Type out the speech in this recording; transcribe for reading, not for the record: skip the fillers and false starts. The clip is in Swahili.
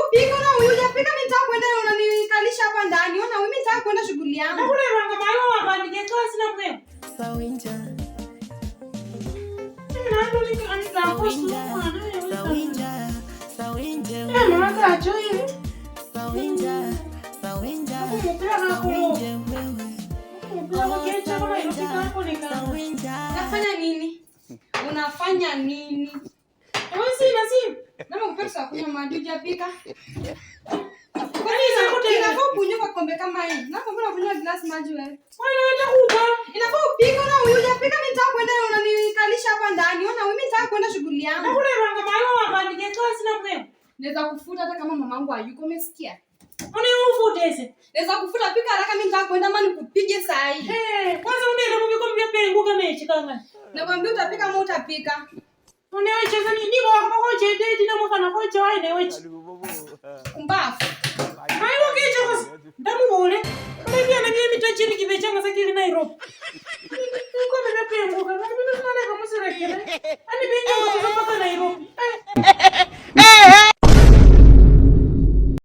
upika na hujapika mimi nitaka kwenda unanikalisha hapa ndani. Ona mimi nitaka kwenda shughuli yangu. Na kule ranga mayo wabandike kazi na mwe. Sawinja. Nando ni kanisa postu. Sawinja. Sawinja. Mama achoi. Sawinja. Sawinja. Mpira na ko. Unafanya nini? Unafanya nini? Wewe Mama kupesa kunywa maji hujapika. Kwa nini inafaa kunywa kwa kombe kama hii? Na mbona kunywa glasi maji wewe? wewe unataka kuba. Inafaa upike na hujapika mimi nitaka kwenda unanikalisha hapa ndani. Ona mimi nitaka kwenda shughuli yangu. Na kule ranga mayo wabandike kazi na mwe. Naweza kufuta hata kama mamangu hayuko, umesikia? Ufutese. Naweza kufuta pika haraka mimi nitaka kwenda mani kupige saa hii. Kwanza unaenda mumiko mpepengo kama hichi kama. Nakwambia utapika ama utapika. Unaweza nini wako hoje date na mfana hoje waine wechi. Kumbafu. Hayo kicho basi. Ndamuone. Ndio na mimi mtachini kibechanga sakili Nairobi. Niko mpepengo kama mimi naona kama sira kile. Ani benga mpaka Nairobi.